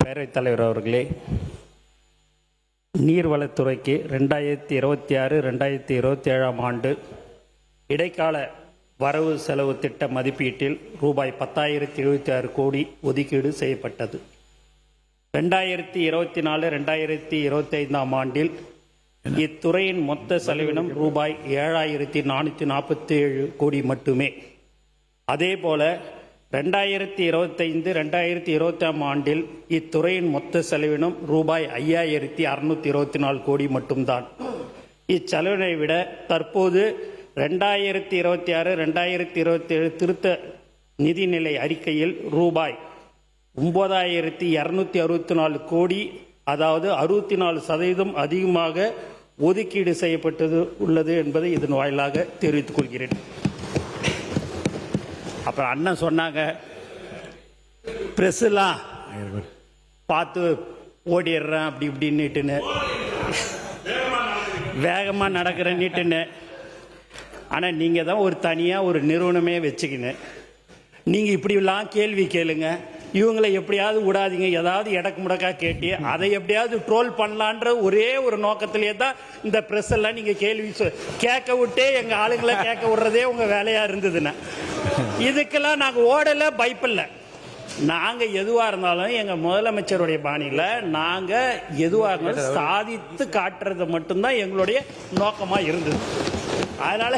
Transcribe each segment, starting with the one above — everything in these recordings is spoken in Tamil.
பேரவைத் தலைவர் அவர்களே, நீர்வளத்துறைக்கு 2026-2027 ஆண்டு இடைக்கால வரவு செலவு திட்ட மதிப்பீட்டில் ரூபாய் 10,076 கோடி ஒதுக்கீடு செய்யப்பட்டது. 2024-2025 ஆண்டில் இத்துறையின் மொத்த செலவினம் ரூபாய் 7,447 கோடி மட்டுமே. அதேபோல 2025-2026 ஆண்டில் இத்துறையின் மொத்த செலவினம் ரூபாய் 5,624 கோடி மட்டும்தான். இச்செலவினை விட தற்போது 2026-2027 திருத்த நிதிநிலை அறிக்கையில் ரூபாய் 9,264 கோடி, அதாவது 64% அதிகமாக ஒதுக்கீடு செய்யப்பட்டது உள்ளது என்பதை இதன் வாயிலாக தெரிவித்துக் கொள்கிறேன். அப்புறம் அண்ணன் சொன்னாங்க, ப்ரெஸ்ஸெல்லாம் பார்த்து ஓடிடுறேன் அப்படி இப்படின்னுட்டுன்னு, வேகமாக நடக்கிறேன்னுட்டுன்னு. ஆனால் நீங்கள் தான் ஒரு தனியாக ஒரு நிறுவனமே வச்சுக்கின்னு நீங்கள் இப்படிலாம் கேள்வி கேளுங்க, இவங்களை எப்படியாவது விடாதீங்க, ஏதாவது எடக்கு முடக்கா கேட்டு அதை எப்படியாவது ட்ரோல் பண்ணலான்ற ஒரே ஒரு நோக்கத்திலே தான் இந்த ப்ரெஸ் எல்லாம் நீங்கள் கேள்வி கேட்க விட்டே எங்கள் ஆளுங்களை கேட்க விடுறதே உங்கள் வேலையாக இருந்ததுன்னா, இதுக்கெல்லாம் நாங்கள் ஓடலை, பயப்பில்லை. நாங்கள் எதுவாக இருந்தாலும் எங்கள் முதலமைச்சருடைய பாணியில் நாங்கள் எதுவாக இருந்தாலும் சாதித்து காட்டுறது மட்டும்தான் எங்களுடைய நோக்கமாக இருந்தது. அதனால்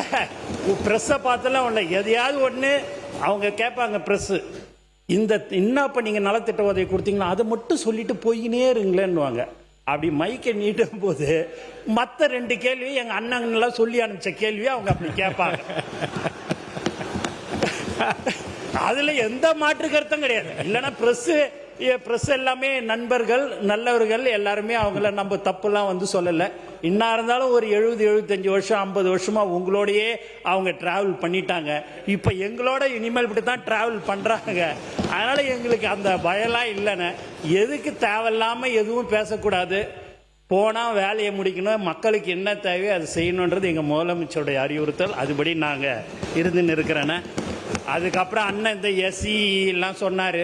ப்ரெஸ்ஸை பார்த்தெல்லாம் ஒன்று எதையாவது ஒன்று அவங்க கேட்பாங்க, ப்ரெஸ்ஸு இன்னும் இப்போ நீங்கள் நலத்திட்ட உதவி கொடுத்தீங்கன்னா அதை மட்டும் சொல்லிட்டு போயினே இருங்களேன்னுவாங்க. அப்படி மைக்கை நீட்டும் போது மற்ற 2 கேள்வி எங்கள் அண்ணங்கள்லாம் சொல்லி அனுப்பிச்ச கேள்வியை அவங்க அப்படி கேட்பாங்க. அதில் எந்த மாற்று கருத்தும் கிடையாது. இல்லைன்னா ப்ரெஸ் எல்லாமே நண்பர்கள், நல்லவர்கள், எல்லாருமே அவங்கள நம்ம தப்புலாம் வந்து சொல்லலை. இன்னா இருந்தாலும் ஒரு 70-75 வருஷம் 50 வருஷமாக உங்களோடையே அவங்க ட்ராவல் பண்ணிட்டாங்க. இப்போ எங்களோட இனிமேல் இப்படி தான் ட்ராவல் பண்ணுறாங்க. அதனால் எங்களுக்கு அந்த பயம்லாம் இல்லைன்னு. எதுக்கு தேவையில்லாமல் எதுவும் பேசக்கூடாது, போனால் வேலையை முடிக்கணும், மக்களுக்கு என்ன தேவையோ அதை செய்யணுன்றது எங்கள் முதலமைச்சருடைய அறிவுறுத்தல். அதுபடி நாங்கள் இருந்துன்னு இருக்கிறேன்னு. அதுக்கப்புறம் அண்ணன் இந்த எஸ்சிலாம் சொன்னார்,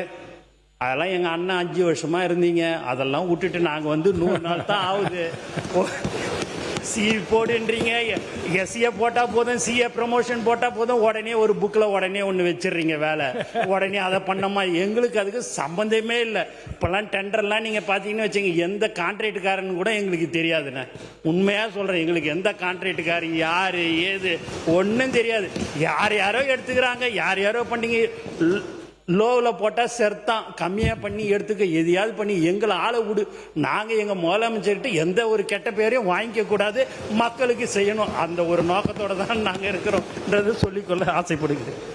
அதெல்லாம் எங்கள் அண்ணன் 5 வருஷமாக இருந்தீங்க, அதெல்லாம் விட்டுட்டு நாங்கள் வந்து 100 நாள் தான் ஆகுது. சி போடுன்றீங்க, எஸ்சியை போட்டால் போதும், சிஏ ப்ரமோஷன் போட்டால் போதும், உடனே ஒரு புக்கில் உடனே ஒன்று வச்சிடுறீங்க வேலை, உடனே அதை பண்ணோமா. எங்களுக்கு அதுக்கு சம்மந்தமே இல்லை. இப்போல்லாம் டெண்டர்லாம் நீங்கள் பார்த்தீங்கன்னு வச்சுங்க, எந்த கான்ட்ராக்டுக்காரன்னு கூட எங்களுக்கு தெரியாதுண்ணே. உண்மையாக சொல்கிறேன், எங்களுக்கு எந்த கான்ட்ராக்டுக்காரன் யார் ஏது ஒன்றும் தெரியாது. யாரோ எடுத்துக்கிறாங்க, யாரோ பண்ணிங்க. லோவில் போட்டால் செர்த்தான், கம்மியாக பண்ணி எடுத்துக்க, எதையாவது பண்ணி எங்களை ஆளை விடு. நாங்கள் எங்கள் முதலமைச்சர்கிட்ட எந்த ஒரு கெட்ட பேரையும் வாங்கிக்க கூடாது, மக்களுக்கு செய்யணும். அந்த ஒரு நோக்கத்தோடு தான் நாங்கள் இருக்கிறோம்ன்றது சொல்லிக்கொள்ள ஆசைப்படுகிறேன்.